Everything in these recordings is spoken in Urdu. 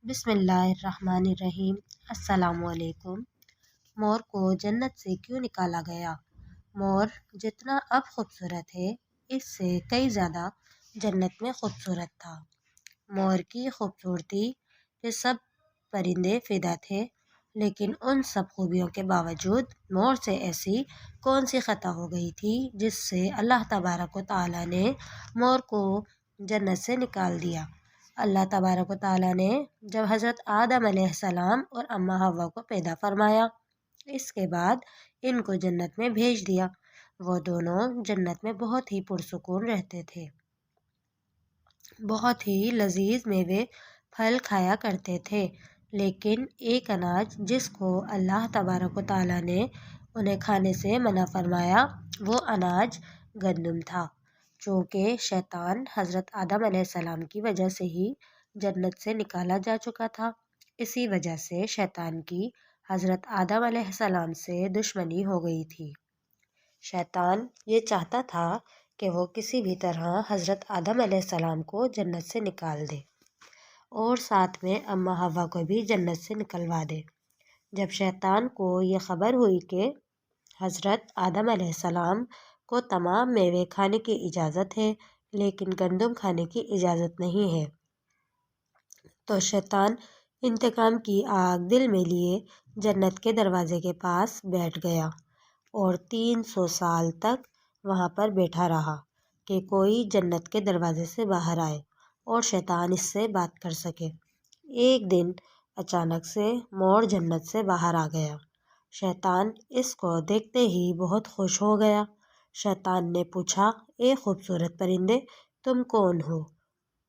بسم اللہ الرحمن الرحیم۔ السلام علیکم۔ مور کو جنت سے کیوں نکالا گیا؟ مور جتنا اب خوبصورت ہے اس سے کئی زیادہ جنت میں خوبصورت تھا۔ مور کی خوبصورتی پہ سب پرندے فدا تھے، لیکن ان سب خوبیوں کے باوجود مور سے ایسی کون سی خطا ہو گئی تھی جس سے اللہ تبارک و تعالیٰ نے مور کو جنت سے نکال دیا۔ اللہ تبارک و تعالیٰ نے جب حضرت آدم علیہ السلام اور اماں حوا کو پیدا فرمایا، اس کے بعد ان کو جنت میں بھیج دیا۔ وہ دونوں جنت میں بہت ہی پرسکون رہتے تھے، بہت ہی لذیذ میوے پھل کھایا کرتے تھے، لیکن ایک اناج جس کو اللہ تبارک و تعالیٰ نے انہیں کھانے سے منع فرمایا وہ اناج گندم تھا۔ چونکہ شیطان حضرت آدم علیہ السلام کی وجہ سے ہی جنت سے نکالا جا چکا تھا، اسی وجہ سے شیطان کی حضرت آدم علیہ السلام سے دشمنی ہو گئی تھی۔ شیطان یہ چاہتا تھا کہ وہ کسی بھی طرح حضرت آدم علیہ السلام کو جنت سے نکال دے اور ساتھ میں اماں حوا کو بھی جنت سے نکلوا دے۔ جب شیطان کو یہ خبر ہوئی کہ حضرت آدم علیہ السلام کو تمام میوے کھانے کی اجازت ہے لیکن گندم کھانے کی اجازت نہیں ہے، تو شیطان انتقام کی آگ دل میں لیے جنت کے دروازے کے پاس بیٹھ گیا اور 300 سال تک وہاں پر بیٹھا رہا کہ کوئی جنت کے دروازے سے باہر آئے اور شیطان اس سے بات کر سکے۔ ایک دن اچانک سے مور جنت سے باہر آ گیا۔ شیطان اس کو دیکھتے ہی بہت خوش ہو گیا۔ شیطان نے پوچھا، اے خوبصورت پرندے، تم کون ہو؟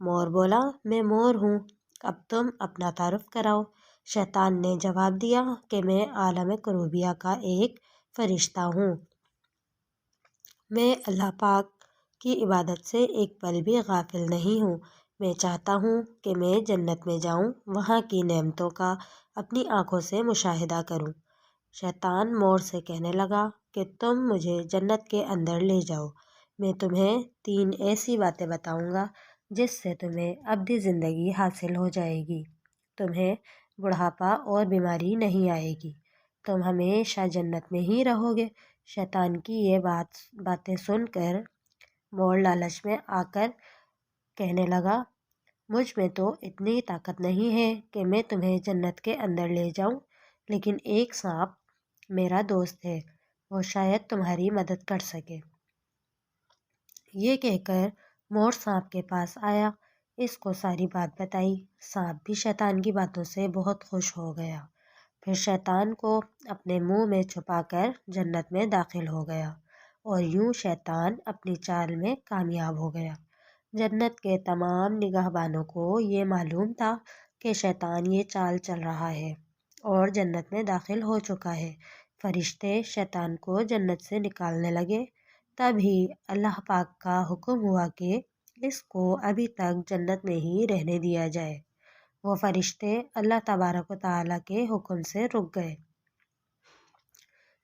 مور بولا، میں مور ہوں، اب تم اپنا تعارف کراؤ۔ شیطان نے جواب دیا کہ میں عالم کروبیہ کا ایک فرشتہ ہوں، میں اللہ پاک کی عبادت سے ایک پل بھی غافل نہیں ہوں، میں چاہتا ہوں کہ میں جنت میں جاؤں، وہاں کی نعمتوں کا اپنی آنکھوں سے مشاہدہ کروں۔ شیطان مور سے کہنے لگا کہ تم مجھے جنت کے اندر لے جاؤ، میں تمہیں 3 ایسی باتیں بتاؤں گا جس سے تمہیں ابدی زندگی حاصل ہو جائے گی، تمہیں بڑھاپا اور بیماری نہیں آئے گی، تم ہمیشہ جنت میں ہی رہو گے۔ شیطان کی یہ باتیں سن کر مور لالچ میں آ کر کہنے لگا، مجھ میں تو اتنی طاقت نہیں ہے کہ میں تمہیں جنت کے اندر لے جاؤں، لیکن ایک سانپ میرا دوست ہے، وہ شاید تمہاری مدد کر سکے۔ یہ کہہ کر مور سانپ کے پاس آیا، اس کو ساری بات بتائی۔ سانپ بھی شیطان کی باتوں سے بہت خوش ہو گیا، پھر شیطان کو اپنے منہ میں چھپا کر جنت میں داخل ہو گیا اور یوں شیطان اپنی چال میں کامیاب ہو گیا۔ جنت کے تمام نگہبانوں کو یہ معلوم تھا کہ شیطان یہ چال چل رہا ہے اور جنت میں داخل ہو چکا ہے۔ فرشتے شیطان کو جنت سے نکالنے لگے، تبھی اللہ پاک کا حکم ہوا کہ اس کو ابھی تک جنت میں ہی رہنے دیا جائے۔ وہ فرشتے اللہ تبارک و تعالیٰ کے حکم سے رک گئے۔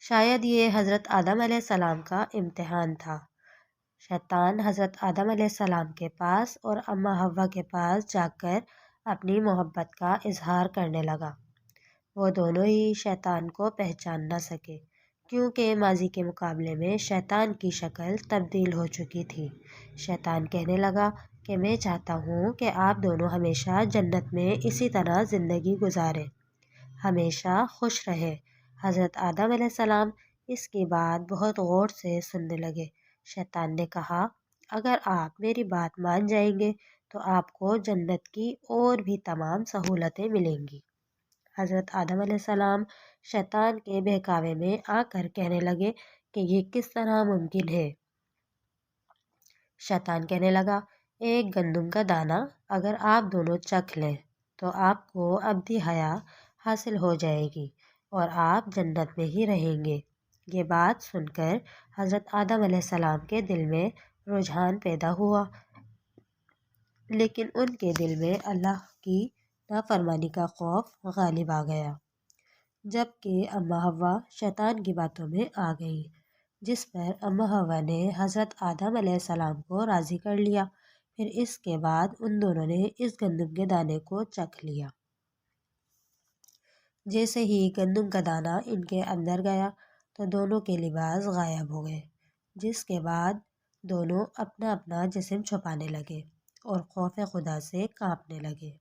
شاید یہ حضرت آدم علیہ السلام کا امتحان تھا۔ شیطان حضرت آدم علیہ السلام کے پاس اور اماں حوا کے پاس جا کر اپنی محبت کا اظہار کرنے لگا۔ وہ دونوں ہی شیطان کو پہچان نہ سکے، کیونکہ ماضی کے مقابلے میں شیطان کی شکل تبدیل ہو چکی تھی۔ شیطان کہنے لگا کہ میں چاہتا ہوں کہ آپ دونوں ہمیشہ جنت میں اسی طرح زندگی گزاریں، ہمیشہ خوش رہیں۔ حضرت آدم علیہ السلام اس کی بات بہت غور سے سننے لگے۔ شیطان نے کہا، اگر آپ میری بات مان جائیں گے تو آپ کو جنت کی اور بھی تمام سہولتیں ملیں گی۔ حضرت آدم علیہ السلام شیطان کے بہکاوے میں آ کر کہنے لگے کہ یہ کس طرح ممکن ہے؟ شیطان کہنے لگا، ایک گندم کا دانہ اگر آپ دونوں چکھ لیں تو آپ کو ابدی حیات حاصل ہو جائے گی اور آپ جنت میں ہی رہیں گے۔ یہ بات سن کر حضرت آدم علیہ السلام کے دل میں رجحان پیدا ہوا، لیکن ان کے دل میں اللہ کی نافرمانی کا خوف غالب آ گیا۔ جبکہ اماں حوا شیطان کی باتوں میں آ گئیں، جس پر اماں حوا نے حضرت آدم علیہ السلام کو راضی کر لیا۔ پھر اس کے بعد ان دونوں نے اس گندم کے دانے کو چکھ لیا۔ جیسے ہی گندم کا دانہ ان کے اندر گیا تو دونوں کے لباس غائب ہو گئے، جس کے بعد دونوں اپنا اپنا جسم چھپانے لگے اور خوف خدا سے کانپنے لگے۔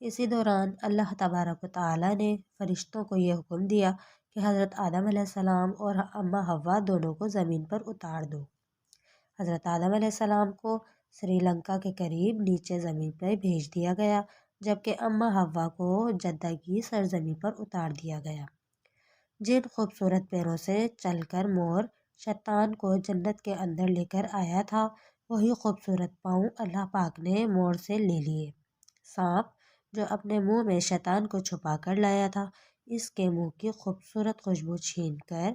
اسی دوران اللہ تبارک و تعالیٰ نے فرشتوں کو یہ حکم دیا کہ حضرت آدم علیہ السلام اور اماں حوا دونوں کو زمین پر اتار دو۔ حضرت آدم علیہ السلام کو سری لنکا کے قریب نیچے زمین پر بھیج دیا گیا، جبکہ اماں حوا کو جدہ کی سرزمین پر اتار دیا گیا۔ جن خوبصورت پیروں سے چل کر مور شیطان کو جنت کے اندر لے کر آیا تھا، وہی خوبصورت پاؤں اللہ پاک نے مور سے لے لیے۔ سانپ جو اپنے منہ میں شیطان کو چھپا کر لایا تھا، اس کے منہ کی خوبصورت خوشبو چھین کر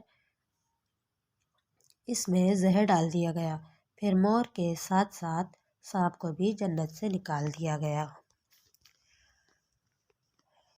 اس میں زہر ڈال دیا گیا، پھر مور کے ساتھ ساتھ سانپ کو بھی جنت سے نکال دیا گیا۔